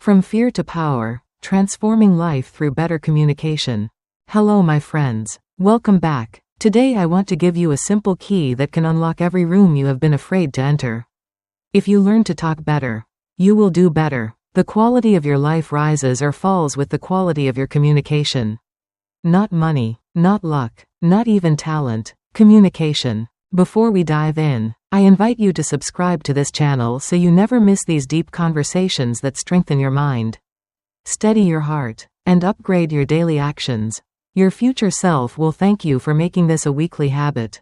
From fear to power, transforming life through better communication. Hello my friends. Welcome back. Today I want to give you a simple key that can unlock every room you have been afraid to enter. If you learn to talk better, you will do better. The quality of your life rises or falls with the quality of your communication. Not money, not luck, not even talent. Communication. Before we dive in, I invite you to subscribe to this channel so you never miss these deep conversations that strengthen your mind, steady your heart, and upgrade your daily actions. Your future self will thank you for making this a weekly habit.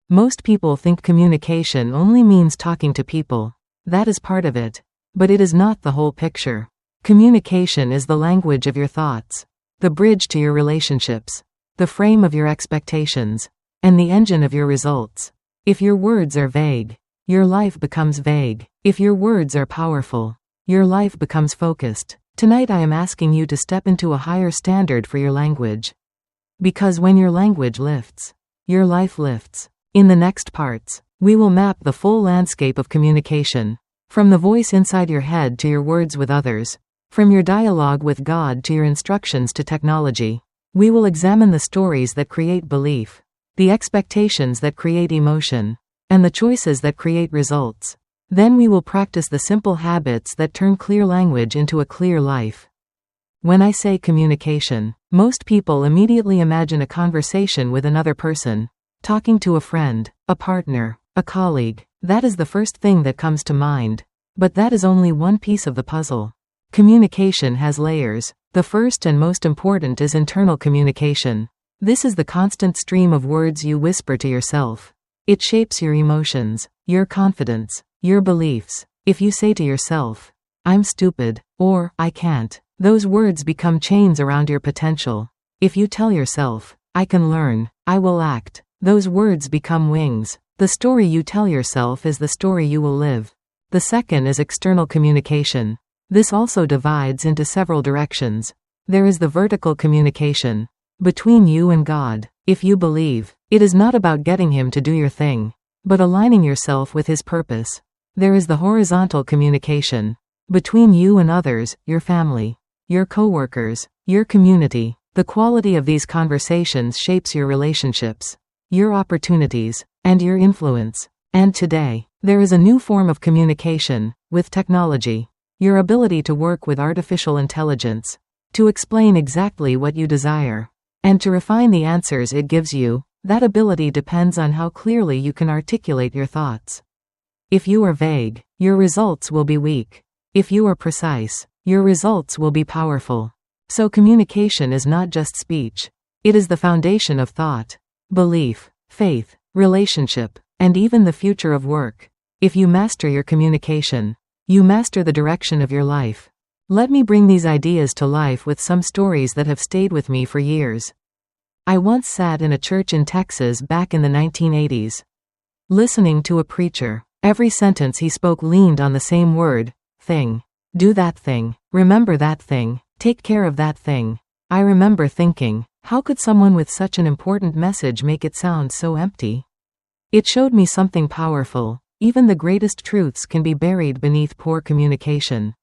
Most people think communication only means talking to people. That is part of it. But it is not the whole picture. Communication is the language of your thoughts, the bridge to your relationships, the frame of your expectations, and the engine of your results. If your words are vague, your life becomes vague. If your words are powerful, your life becomes focused. Tonight I am asking you to step into a higher standard for your language. Because when your language lifts, your life lifts. In the next parts, we will map the full landscape of communication. From the voice inside your head to your words with others. From your dialogue with God to your instructions to technology. We will examine the stories that create belief, the expectations that create emotion, and the choices that create results. Then we will practice the simple habits that turn clear language into a clear life. When I say communication, most people immediately imagine a conversation with another person, talking to a friend, a partner, a colleague. That is the first thing that comes to mind. But that is only one piece of the puzzle. Communication has layers. The first and most important is internal communication. This is the constant stream of words you whisper to yourself. It shapes your emotions, your confidence, your beliefs. If you say to yourself, "I'm stupid," or "I can't," those words become chains around your potential. If you tell yourself, "I can learn, I will act," those words become wings. The story you tell yourself is the story you will live. The second is external communication. This also divides into several directions. There is the vertical communication, between you and God. If you believe, it is not about getting Him to do your thing, but aligning yourself with His purpose. There is the horizontal communication, between you and others, your family, your coworkers, your community. The quality of these conversations shapes your relationships, your opportunities, and your influence. And today, there is a new form of communication, with technology. Your ability to work with artificial intelligence, to explain exactly what you desire, and to refine the answers it gives you. That ability depends on how clearly you can articulate your thoughts. If you are vague, your results will be weak. If you are precise, your results will be powerful. So communication is not just speech. It is the foundation of thought, belief, faith, relationship, and even the future of work. If you master your communication, you master the direction of your life. Let me bring these ideas to life with some stories that have stayed with me for years. I once sat in a church in Texas back in the 1980s. Listening to a preacher. Every sentence he spoke leaned on the same word, thing. Do that thing. Remember that thing. Take care of that thing. I remember thinking, how could someone with such an important message make it sound so empty? It showed me something powerful. Even the greatest truths can be buried beneath poor communication.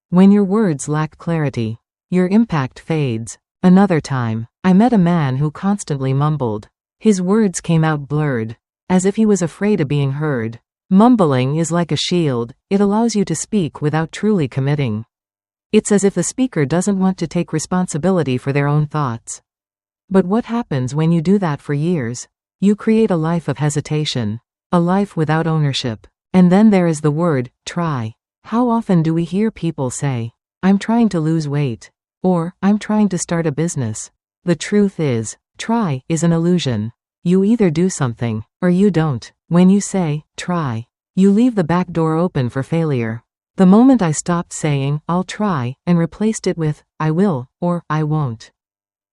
When your words lack clarity, your impact fades. Another time, I met a man who constantly mumbled. His words came out blurred, as if he was afraid of being heard. Mumbling is like a shield. It allows you to speak without truly committing. It's as if the speaker doesn't want to take responsibility for their own thoughts. But what happens when you do that for years? You create a life of hesitation, a life without ownership. And then there is the word, try. How often do we hear people say, "I'm trying to lose weight," or "I'm trying to start a business"? The truth is, try is an illusion. You either do something, or you don't. When you say, try, you leave the back door open for failure. The moment I stopped saying, "I'll try," and replaced it with, "I will," or "I won't,"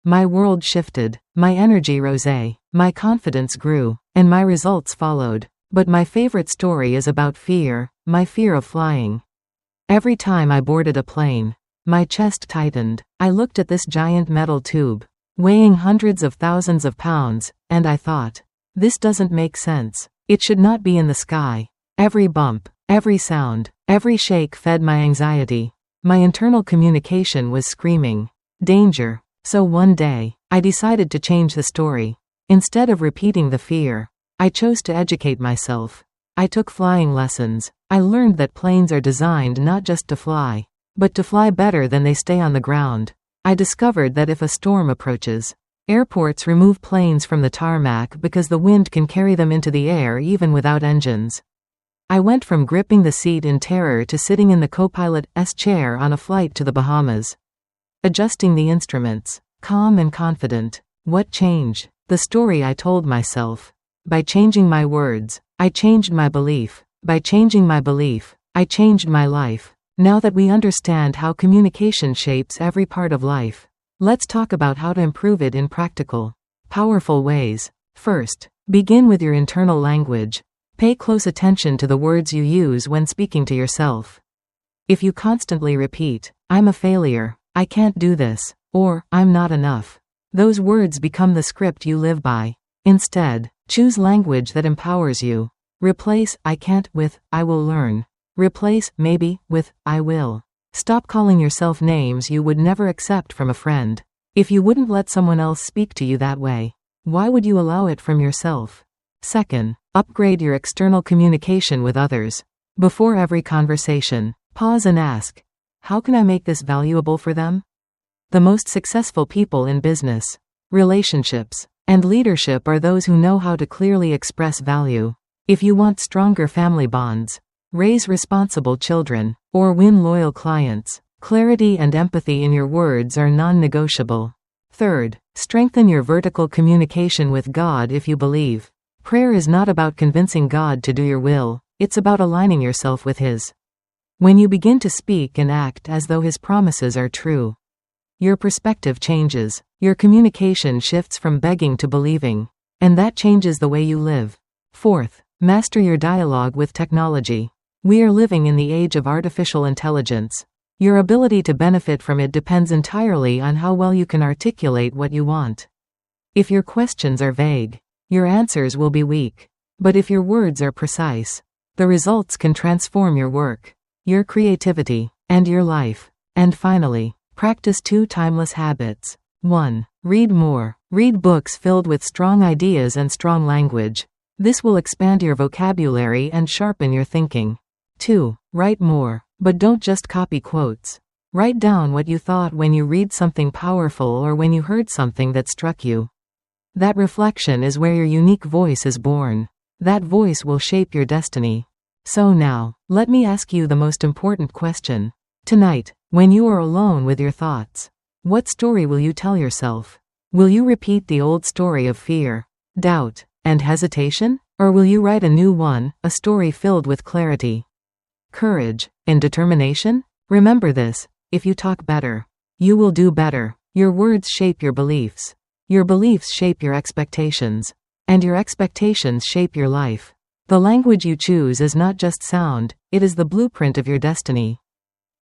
my world shifted, my energy rose, my confidence grew, and my results followed. But my favorite story is about fear, my fear of flying. Every time I boarded a plane, my chest tightened. I looked at this giant metal tube, weighing hundreds of thousands of pounds, and I thought, this doesn't make sense. It should not be in the sky. Every bump, every sound, every shake fed my anxiety. My internal communication was screaming, danger. So one day, I decided to change the story. Instead of repeating the fear, I chose to educate myself. I took flying lessons. I learned that planes are designed not just to fly, but to fly better than they stay on the ground. I discovered that if a storm approaches, airports remove planes from the tarmac because the wind can carry them into the air even without engines. I went from gripping the seat in terror to sitting in the co-pilot's chair on a flight to the Bahamas. Adjusting the instruments, calm and confident. What changed? The story I told myself. By changing my words, I changed my belief. By changing my belief, I changed my life. Now that we understand how communication shapes every part of life, let's talk about how to improve it in practical, powerful ways. First, begin with your internal language. Pay close attention to the words you use when speaking to yourself. If you constantly repeat, "I'm a failure," "I can't do this," or "I'm not enough," those words become the script you live by. Instead, choose language that empowers you. Replace "I can't" with "I will learn." Replace "maybe" with "I will." Stop calling yourself names you would never accept from a friend. If you wouldn't let someone else speak to you that way, why would you allow it from yourself? Second, upgrade your external communication with others. Before every conversation, pause and ask, how can I make this valuable for them? The most successful people in business, relationships, and leadership are those who know how to clearly express value. If you want stronger family bonds, raise responsible children, or win loyal clients, clarity and empathy in your words are non-negotiable. Third, strengthen your vertical communication with God. If you believe, prayer is not about convincing God to do your will, it's about aligning yourself with His. When you begin to speak and act as though His promises are true, your perspective changes, your communication shifts from begging to believing, and that changes the way you live. Fourth, master your dialogue with technology. We are living in the age of artificial intelligence. Your ability to benefit from it depends entirely on how well you can articulate what you want. If your questions are vague, your answers will be weak. But if your words are precise, the results can transform your work, your creativity, and your life. And finally, practice 2 timeless habits. 1. Read more. Read books filled with strong ideas and strong language. This will expand your vocabulary and sharpen your thinking. 2. Write more. But don't just copy quotes. Write down what you thought when you read something powerful or when you heard something that struck you. That reflection is where your unique voice is born. That voice will shape your destiny. So now, let me ask you the most important question. Tonight, when you are alone with your thoughts, what story will you tell yourself? Will you repeat the old story of fear, doubt, and hesitation? Or will you write a new one, a story filled with clarity, courage, and determination? Remember this, if you talk better, you will do better. Your words shape your beliefs. Your beliefs shape your expectations. And your expectations shape your life. The language you choose is not just sound, it is the blueprint of your destiny.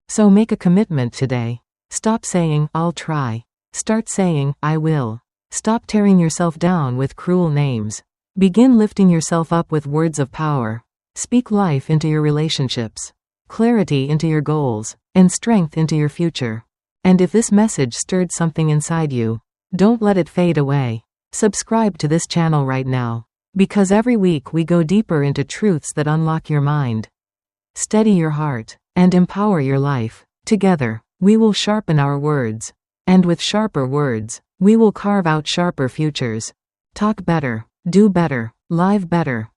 So make a commitment today. Stop saying, "I'll try." Start saying, "I will." Stop tearing yourself down with cruel names. Begin lifting yourself up with words of power. Speak life into your relationships, clarity into your goals, and strength into your future. And if this message stirred something inside you, don't let it fade away. Subscribe to this channel right now, because every week we go deeper into truths that unlock your mind, steady your heart, and empower your life. Together, we will sharpen our words. And with sharper words, we will carve out sharper futures. Talk better, do better, live better.